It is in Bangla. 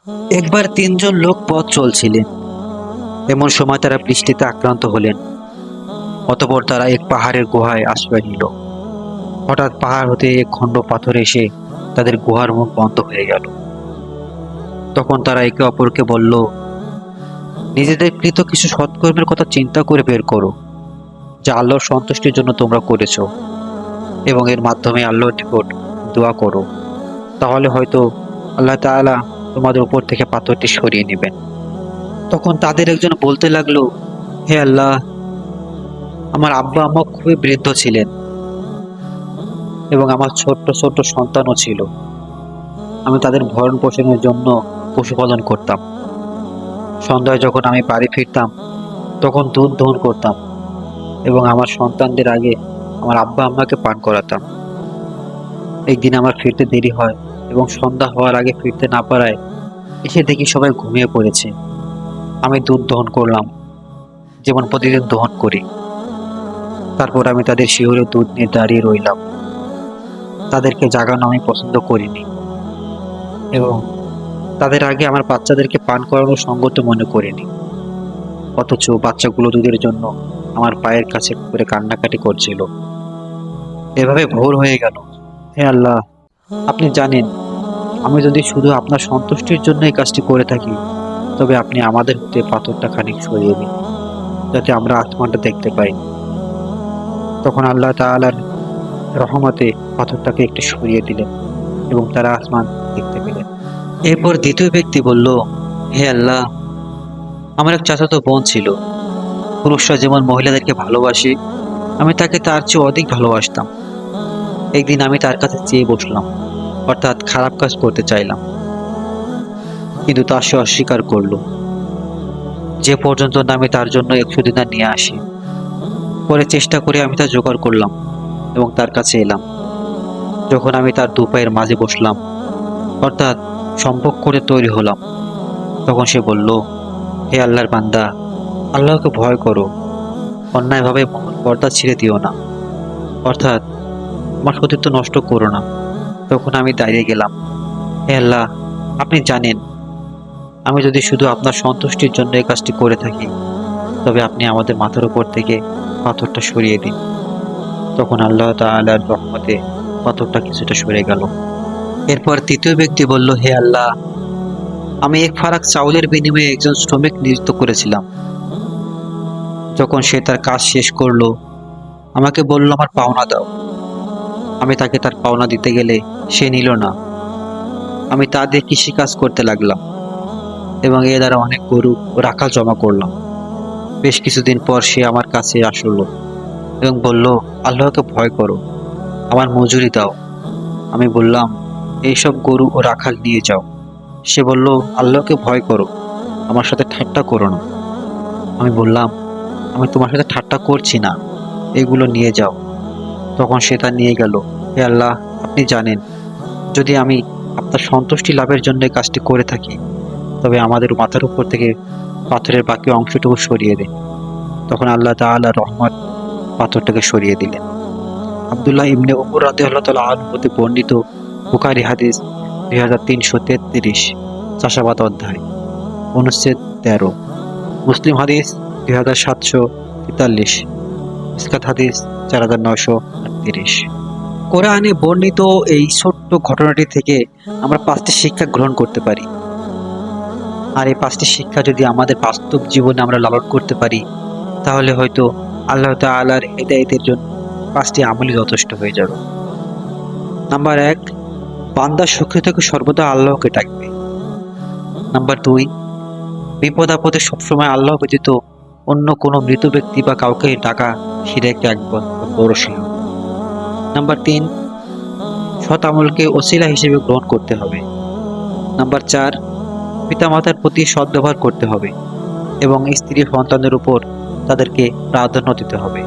একবার তিনজন লোক পথ চলছিলেন। এমন সময় তারা বৃষ্টিতে আক্রান্ত হলেন। অতঃপর তারা এক পাহাড়ের গুহায় আশ্রয় নিল। হঠাৎ পাহাড় হতে এক খণ্ড পাথর এসে তাদের গুহার মুখ বন্ধ হয়ে গেল। তখন তারা একে অপরকে বলল, নিজেদের কৃত কিছু সৎকর্মের কথা চিন্তা করে বের করো, যা আল্লাহর সন্তুষ্টির জন্য তোমরা করেছো, এবং এর মাধ্যমে আল্লাহর নিকট দোয়া করো। তাহলে হয়তো আল্লাহ তাআলা তোমাদের উপর থেকে পাথরটি সরিয়ে নেবেন। তখন তাদের একজন বলতে লাগলো, হে আল্লাহ, আমার আব্বা আম্মা খুবই বৃদ্ধ ছিলেন এবং আমার ছোট্ট ছোট্ট সন্তানও ছিল। আমি তাদের ভরণ পোষণের জন্য পশুপালন করতাম। সন্ধ্যায় যখন আমি বাড়ি ফিরতাম তখন দুধ দহন করতাম এবং আমার সন্তানদের আগে আমার আব্বা আম্মাকে পান করাতাম। একদিন আমার ফিরতে দেরি হয় এবং সন্ধ্যা হওয়ার আগে ফিরতে না পারায় এসে দেখি সবাই ঘুমিয়ে পড়েছে। আমি দুধ দহন করলাম, যেমন প্রতিদিন দহন করি। তারপর আমি তাদের শিহরে দুধ নিয়ে দাঁড়িয়ে রইলাম। তাদেরকে জাগানো আমি পছন্দ করিনি এবং তাদের আগে আমার বাচ্চাদেরকে পান করানো সঙ্গত মনে করিনি। অথচ বাচ্চাগুলো দুধের জন্য আমার পায়ের কাছে করে কান্নাকাটি করছিল। এভাবে ভোর হয়ে গেল। হে আল্লাহ, আপনি জানেন, আমি যদি শুধু আপনার সন্তুষ্টির জন্য এই কাজটি করে থাকি, তবে আপনি আমাদের হতে পাথরটা খানিক সরিয়ে দিন, যাতে আমরা আসমানটা দেখতে পাই। তখন আল্লাহ তাআলার রহমতে পাথরটাকে একটু সরিয়ে দিলেন এবং তারা আসমান দেখতে পেলেন। এরপর দ্বিতীয় ব্যক্তি বলল, হে আল্লাহ, আমার এক চাচাতো বোন ছিল। পুরুষরা যেমন মহিলাদেরকে ভালোবাসে, আমি তাকে তার চেয়ে অধিক ভালোবাসতাম। একদিন আমি তার কাছে চেয়ে বসলাম, অর্থাৎ খারাপ কাজ করতে চাইলাম, কিন্তু তা সে অস্বীকার করলো, যে পর্যন্ত না আমি তার জন্য 100 দিনার নিয়ে আসি। পরে চেষ্টা করে আমি তা জোগাড় করলাম এবং তার কাছে এলাম। যখন আমি তার দুপায়ের মাঝে বসলাম, অর্থাৎ সম্ভব করে তৈরি হলাম, তখন সে বলল, হে আল্লাহর বান্দা, আল্লাহকে ভয় করো, অন্যায়ভাবে পর্দা ছেড়ে দিও না, অর্থাৎ আমার সতীত্ব নষ্ট করো না। তখন আমি দাঁড়িয়ে গেলাম। হে আল্লাহ, আপনি জানেন, আমি যদি শুধু আপনার সন্তুষ্টির জন্য এই কাজটি করে থাকি, তবে আপনি আমাদের মাথার উপর থেকে পাথরটা সরিয়ে দিন। তখন আল্লাহ তাআলার রহমতে পাথরটা কিছুটা সরে গেল। এরপর তৃতীয় ব্যক্তি বলল, হে আল্লাহ, আমি এক ফারাক চাউলের বিনিময়ে একজন শ্রমিক নিযুক্ত করেছিলাম। যখন সে তার কাজ শেষ করলো, আমাকে বলল, আমার পাওনা দাও। আমি তাকে তার পাওনা দিতে গেলে সে নিল না। আমি তা দিয়ে কৃষিকাজ করতে লাগলাম এবং এ দ্বারা অনেক গরু ও রাখাল জমা করলাম। বেশ কিছুদিন পর সে আমার কাছে আসলো এবং বলল, আল্লাহকে ভয় করো, আমার মজুরি দাও। আমি বললাম, এইসব গরু ও রাখাল নিয়ে যাও। সে বলল, আল্লাহকে ভয় করো, আমার সাথে ঠাট্টা করো না। আমি বললাম, আমি তোমার সাথে ঠাট্টা করছি না, এগুলো নিয়ে যাও। তখন সে তা নিয়ে গেল। হে আল্লাহ, আপনি জানেন, যদি আমি আপনার সন্তুষ্টি লাভের জন্য এই কাজটি করে থাকি, তবে আমাদের মাথার উপর থেকে পাথরের বাকি অংশটুকু সরিয়ে দেন। তখন আল্লাহ তাআলা রহমত পাথরটাকে সরিয়ে দিলেন। আব্দুল্লাহ ইবনে উমর রাদিয়াল্লাহু তাআলা আনহু হতে বর্ণিত, বুখারী হাদিস 2333, চাষাবাদ অধ্যায়, অনুচ্ছেদ 13, মুসলিম হাদিস 2743, মিসকাত হাদিস 4938। কোরআনে বর্ণিত এই ছোট্ট ঘটনাটি থেকে আমরা 5টি শিক্ষা গ্রহণ করতে পারি। আর এই 5টি শিক্ষা যদি আমাদের বাস্তব জীবনে আমরা লালন করতে পারি, তাহলে হয়তো আল্লাহ তাআলার হেদায়েতের জন্য 5টি আমলই যথেষ্ট হয়ে যাবে। নাম্বার 1, বান্দা সুখে থেকে সর্বদা আল্লাহকে ডাকবে। নাম্বার 2, বিপদ আপদে সবসময় আল্লাহ ব্যতীত অন্য কোনো মৃত ব্যক্তি বা কাউকে ডাকা শিরক একবার বড় শিরক। নাম্বার 3, সৎ আমলকে ওসিলা হিসেবে গ্রহণ করতে হবে। নাম্বার 4, পিতামাতার প্রতি সদ্ব্যবহার করতে হবে এবং স্ত্রী সন্তানের উপর তাদেরকে প্রাধান্য দিতে হবে।